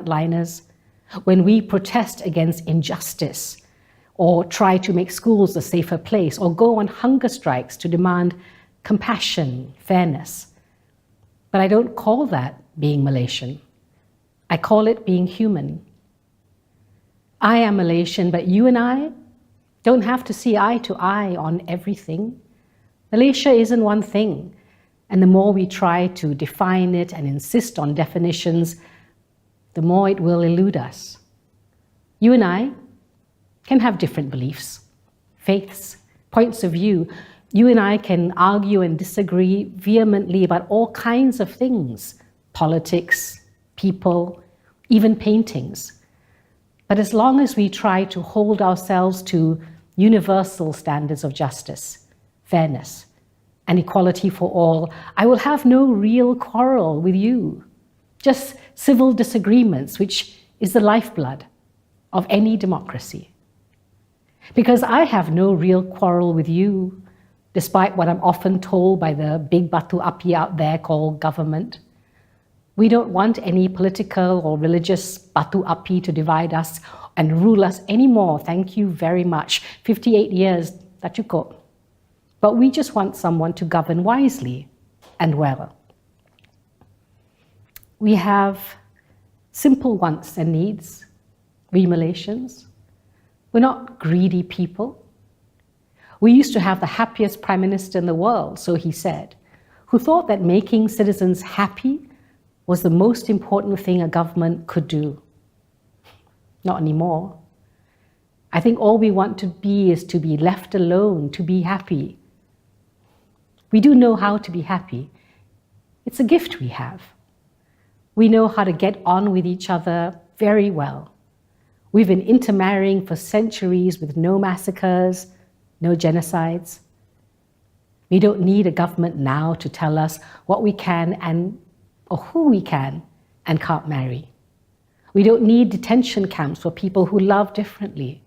frontliners, when we protest against injustice, or try to make schools a safer place, or go on hunger strikes to demand compassion, fairness. But I don't call that being Malaysian. I call it being human. I am Malaysian, but you and I don't have to see eye to eye on everything. Malaysia isn't one thing, and the more we try to define it and insist on definitions, the more it will elude us. You and I can have different beliefs, faiths, points of view. You and I can argue and disagree vehemently about all kinds of things, politics, people, even paintings. But as long as we try to hold ourselves to universal standards of justice, fairness, and equality for all, I will have no real quarrel with you, just civil disagreements, which is the lifeblood of any democracy. Because I have no real quarrel with you, despite what I'm often told by the big batu api out there called government. We don't want any political or religious batu api to divide us and rule us anymore. Thank you very much. 58 years, dah cukup. But we just want someone to govern wisely and well. We have simple wants and needs, we Malaysians. We're not greedy people. We used to have the happiest Prime Minister in the world, so he said, who thought that making citizens happy was the most important thing a government could do. Not anymore. I think all we want to be is to be left alone, to be happy. We do know how to be happy. It's a gift we have. We know how to get on with each other very well. We've been intermarrying for centuries with no massacres, no genocides. We don't need a government now to tell us what we can or who we can and can't marry. We don't need detention camps for people who love differently.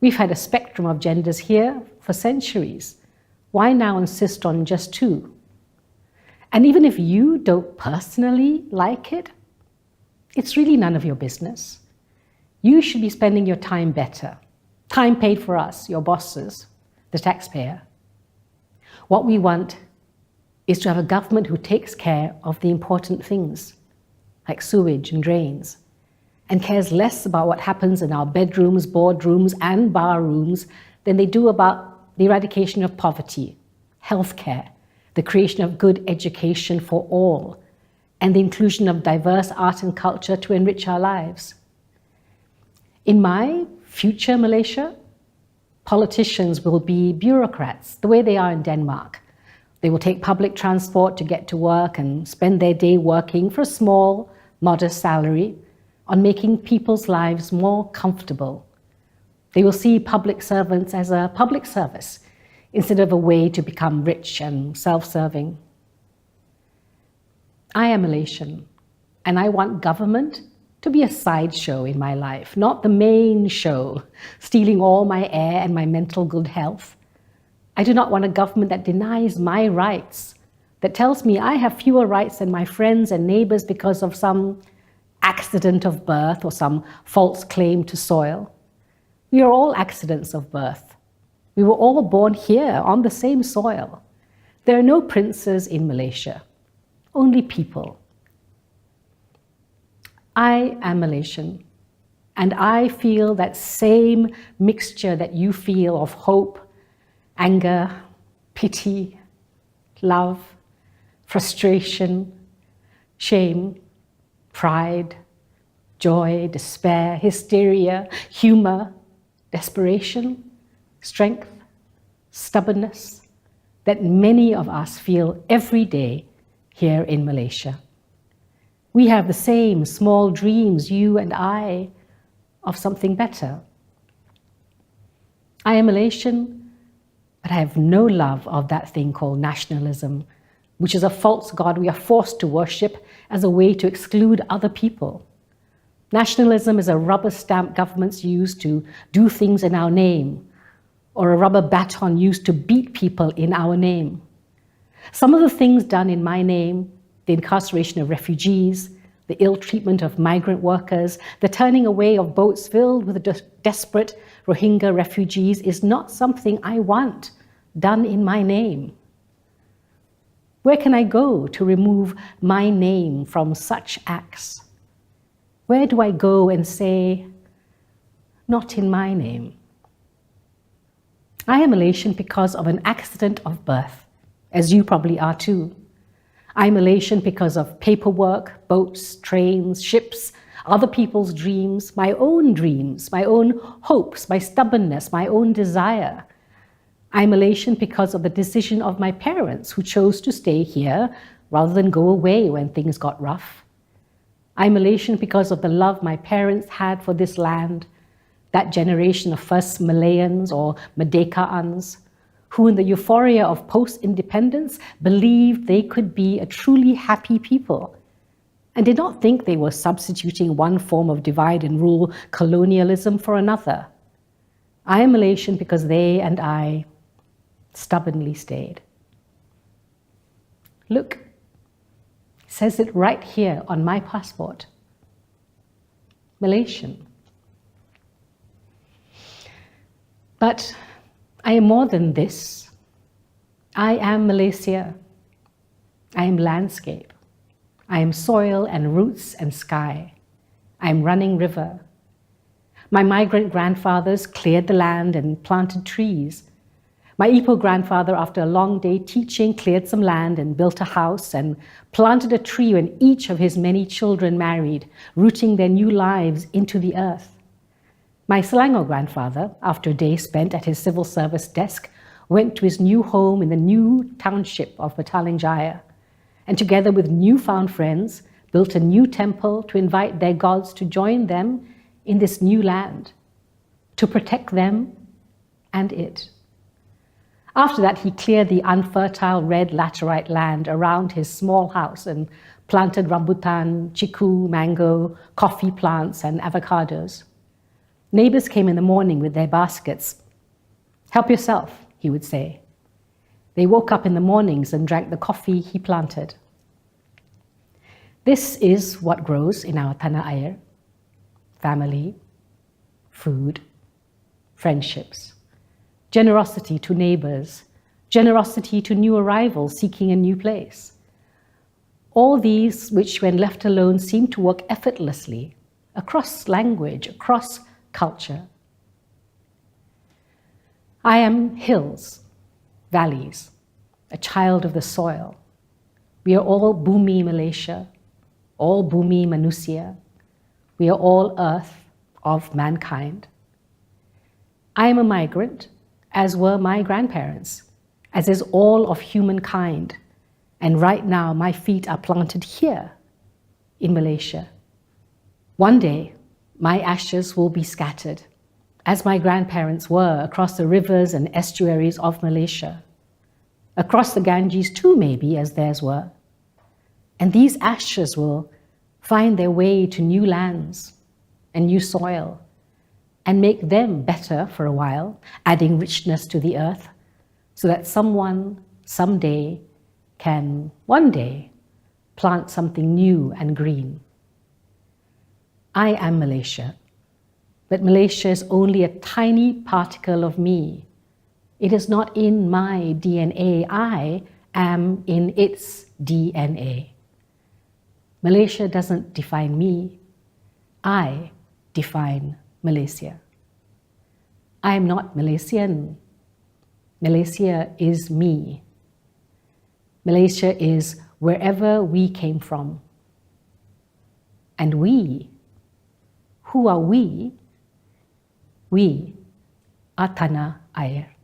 We've had a spectrum of genders here for centuries. Why now insist on just two? And even if you don't personally like it, it's really none of your business. You should be spending your time better. Time paid for us, your bosses, the taxpayer. What we want is to have a government who takes care of the important things, like sewage and drains, and cares less about what happens in our bedrooms, boardrooms, and bar rooms than they do about the eradication of poverty, healthcare, the creation of good education for all, and the inclusion of diverse art and culture to enrich our lives. In my future Malaysia, politicians will be bureaucrats, the way they are in Denmark. They will take public transport to get to work and spend their day working for a small, modest salary on making people's lives more comfortable. They will see public servants as a public service instead of a way to become rich and self-serving. I am Malaysian, and I want government to be a sideshow in my life, not the main show, stealing all my air and my mental good health. I do not want a government that denies my rights, that tells me I have fewer rights than my friends and neighbors because of some accident of birth or some false claim to soil. We are all accidents of birth. We were all born here on the same soil. There are no princes in Malaysia, only people. I am Malaysian, and I feel that same mixture that you feel of hope, anger, pity, love, frustration, shame, pride, joy, despair, hysteria, humor, desperation, strength, stubbornness, that many of us feel every day here in Malaysia. We have the same small dreams, you and I, of something better. I am Malaysian, but I have no love of that thing called nationalism, which is a false god we are forced to worship as a way to exclude other people. Nationalism is a rubber stamp governments use to do things in our name, or a rubber baton used to beat people in our name. Some of the things done in my name, the incarceration of refugees, the ill treatment of migrant workers, the turning away of boats filled with desperate Rohingya refugees is not something I want done in my name. Where can I go to remove my name from such acts? Where do I go and say, not in my name? I am Malaysian because of an accident of birth, as you probably are too. I'm Malaysian because of paperwork, boats, trains, ships, other people's dreams, my own hopes, my stubbornness, my own desire. I'm Malaysian because of the decision of my parents who chose to stay here rather than go away when things got rough. I'm Malaysian because of the love my parents had for this land, that generation of first Malayans or Merdekaans, who in the euphoria of post-independence believed they could be a truly happy people and did not think they were substituting one form of divide and rule colonialism for another. I am Malaysian because they and I stubbornly stayed. Look, it says it right here on my passport. Malaysian. But I am more than this. I am Malaysia. I am landscape. I am soil and roots and sky. I am running river. My migrant grandfathers cleared the land and planted trees. My Ipoh grandfather, after a long day teaching, cleared some land and built a house and planted a tree when each of his many children married, rooting their new lives into the earth. My Selangor grandfather, after a day spent at his civil service desk, went to his new home in the new township of Petaling Jaya, and together with newfound friends, built a new temple to invite their gods to join them in this new land, to protect them and it. After that, he cleared the unfertile red laterite land around his small house and planted rambutan, chiku, mango, coffee plants, and avocados. Neighbors came in the morning with their baskets. Help yourself, he would say. They woke up in the mornings and drank the coffee he planted. This is what grows in our Tanah Air: family, food, friendships, generosity to neighbors, generosity to new arrivals seeking a new place. All these which, when left alone, seem to work effortlessly across language, across culture. I am hills, valleys, a child of the soil. We are all Bumi Malaysia, all Bumi Manusia. We are all earth of mankind. I am a migrant, as were my grandparents, as is all of humankind. And right now, my feet are planted here in Malaysia. One day, my ashes will be scattered, as my grandparents were, across the rivers and estuaries of Malaysia. Across the Ganges too, maybe, as theirs were. And these ashes will find their way to new lands and new soil and make them better for a while, adding richness to the earth, so that someone, someday, can one day plant something new and green. I am Malaysia, but Malaysia is only a tiny particle of me. It is not in my DNA. I am in its DNA. Malaysia doesn't define me. I define Malaysia. I am not Malaysian. Malaysia is me. Malaysia is wherever we came from. And we, who are we? We are Tanah Air.